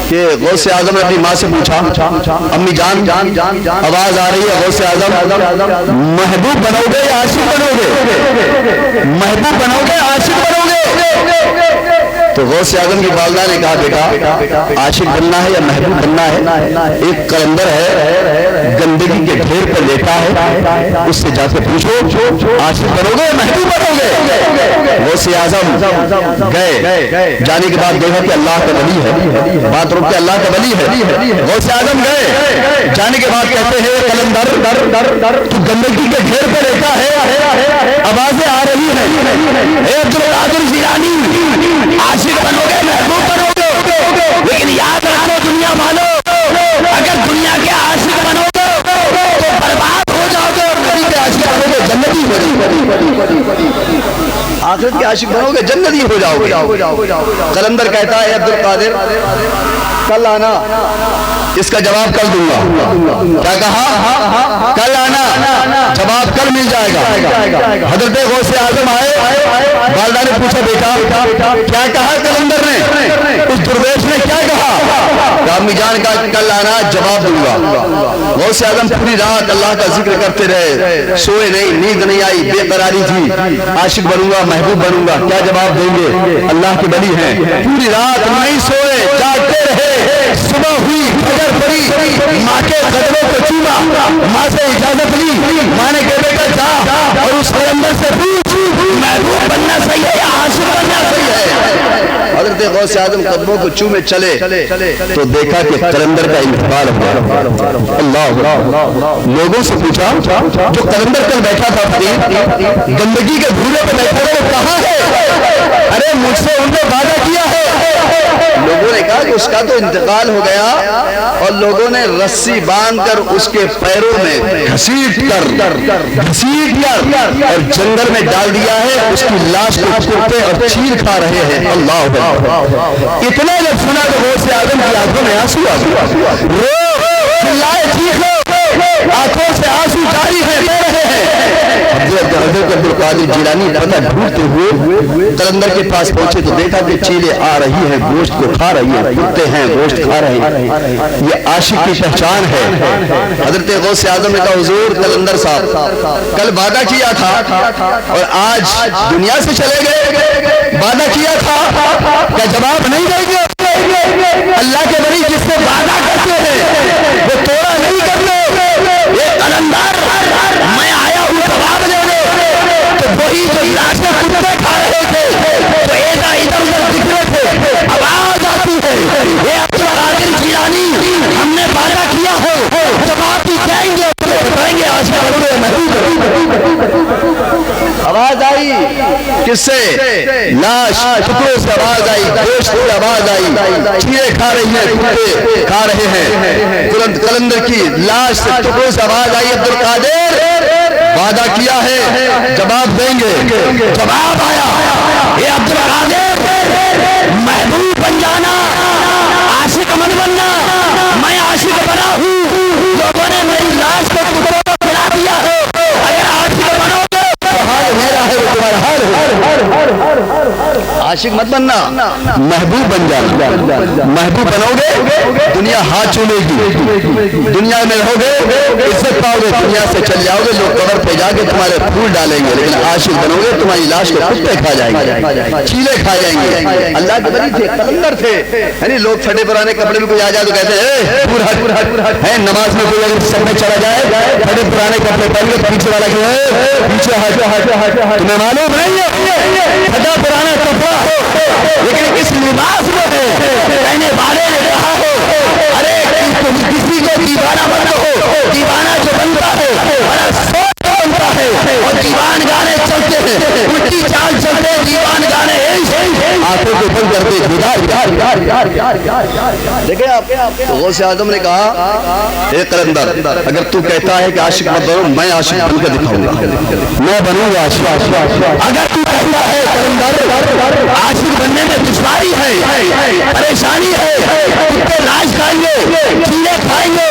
کہ غوث اعظم نے اپنی ماں سے پوچھا امی جان آواز آ رہی ہے غوث اعظم محبوب بنو گے یا عاشق بنو گے؟ محبوب بنو گے عاشق بنو گے؟ تو غوث اعظم کی والدہ نے کہا بیٹا عاشق بننا ہے یا محبوب بننا ہے؟ ایک قلندر ہے گندگی کے ڈھیر پر لیٹا ہے، اس سے جا کے پوچھو عاشق بنو گے یا محبوب بنو گے؟ غوث اعظم گئے، جانے کے بعد دیکھا کہ اللہ کا ولی ہے، بات روک کے اللہ کا ولی ہے۔ غوث اعظم گئے، جانے کے بعد کہتے ہیں قلندر تو گندگی کے ڈھیر پر لیٹا ہے، آوازیں آ رہی ہیں، اے عبد القادر جیلانی عاشق بنو گے محبوب بنو گے؟ لیکن یاد رکھو دنیا والو، اگر دنیا کے عاشق بنو گے تو برباد ہو جاؤ گے، اور نبی کے عاشق بنو گے جنتی ہو جاؤ گے، آخرت کے عاشق بنو گے جنتی ہو جاؤ گے۔ قلندر کہتا ہے عبد القادر کل آنا، اس کا جواب کل دوں گا۔ کیا کہا؟ کل آنا، جواب کل مل جائے گا۔ حضرت غوث اعظم آئے، والدہ نے پوچھا بیٹا کیا کہا قلندر نے، اس درویش نے کیا کہا؟ امی جان کا کل آنا، جواب دوں گا۔ غوث اعظم پوری رات اللہ کا ذکر کرتے رہے، سوئے نہیں، نیند نہیں آئی، بے قراری تھی، عاشق بنوں گا محبوب بنوں گا، کیا جواب دیں گے؟ اللہ کے ولی ہیں، پوری رات نہیں سوئے، جاگتے رہے، صبح ہوئی، فجر پڑی، ماں کے قدموں کو چوما، ماں سے اجازت لی، ماں نے کہا بیٹا جا اور اس قلندر سے پوچھ محبوب بننا صحیح ہے یا عاشق بننا صحیح ہے؟ حضرت غوث اعظم قدموں کو چومے چلے تو دیکھا کہ قلندر کا انتقال ہوا۔ اللہ لوگوں سے پوچھا جو قلندر کل بیٹھا تھا گندگی کے دھولے پہ بیٹھا تھا وہ کہاں ہے؟ ارے مجھ سے انہوں نے وعدہ کیا ہے۔ لوگوں نے کہا کہ اس کا تو انتقال ہو گیا، اور لوگوں نے رسی باندھ کر اس کے پیروں میں گھسیٹ کر اور جنگل میں ڈال دیا ہے، اس کی لاش کو کتے اور چیر کھا رہے ہیں۔ اللہ اتنا جب سنا تو غوث اعظم کی آنکھوں میں آنسو آ گیا، رو چلائے چیخو، آنکھوں سے آنسو جاری ہے، رو رہے ہیں۔ حضرت عبد القادر جیلانی پتہ ڈھونڈتے ہوئے قلندر کے پاس پہنچے تو دیکھا کہ چیلیں آ رہی ہیں، گوشت کو کھا رہی ہیں، کتے ہیں گوشت کھا رہے ہیں، یہ عاشق کی پہچان ہے۔ حضرت غوث اعظم نے کہا حضور قلندر صاحب کل وعدہ کیا تھا اور آج دنیا سے چلے گئے، وعدہ کیا تھا، کیا جواب نہیں دیں گے؟ اللہ کے ولی جس سے وعدہ کرتے ہیں وہ توڑا نہیں کرتے۔ یہ قلندر میں آیا ہوں جواب دینے، تو وہی جو لاشیں کتے کھا رہے تھے تو ایسا ادھر ادھر دکھ رہے تھے، آواز آتی ہے یہ عبد القادر جیلانی ہم نے وعدہ کیا ہے، جواب بھی دیں گے، بتائیں گے عاشق بنو محبوب۔ آواز آئی کس سے؟ لاش ٹکڑوں سے آواز آئی، گوشت کی آواز آئی، چیرے کھا رہی ہیں، کتے کھا رہے ہیں، قلندر کی لاش سے ٹکڑوں سے آواز آئی، عبد القادر وعدہ کیا ہے جواب دیں گے، جواب آیا، یہ عبد القادر محبوب بن جانا، عاشق من بننا، میں عاشق بنا ہوں، لوگوں نے میری لاش کو ٹکڑوں کو کھلا دیا ہے، اگر عاشق بنو گے تو حال میرا ہے وہ تمہارا حال ہے۔ عاشق مت بننا، محبوب بن جانا، محبوب بنو گے دنیا ہاتھ چومے گی، دنیا میں رہو گے عزت پاؤ گے، دنیا سے چل جاؤ گے لوگ قبر پہ جا کے تمہارے پھول ڈالیں گے، لیکن عاشق بنو گے تمہاری لاش کو کتے کھا جائیں گے، چیلے کھا جائیں گے۔ اللہ کے ولی تھے، قلندر تھے، یعنی لوگ پھٹے پرانے کپڑے میں کوئی آ جائے تو کہتے ہیں نماز میں کوئی اگر سر میں چلا جائے پھٹے پرانے کپڑے پہن کے پیچھے والا کہ پیچھے ہٹ، تمہیں معلوم نہیں ہے پھٹا پرانا کپڑا لیکن اس لباس میں ہے، کہنے والے نے کہا ہو ارے تم کسی کو دیوانہ مت ہو، دیوانہ جو بنتا ہے بڑا سوچ بنتا ہے، اور دیوان گانے چلتے ہیں، الٹی چال چلتے ہیں، دیوان گانے آنکھوں کو بند کرتے دیکھیں آپ۔ غوث اعظم نے کہا اے قلندر اگر تو کہتا ہے کہ عاشق مت بنو، میں عاشق بن کے دکھاؤں گا، میں بنوں گا عاشق۔ اگر تو کہتا ہے قلندر عاشق بننے میں دشواری ہے، پریشانی ہے، کتے لاش کھائیں گے، چیلے کھائیں گے،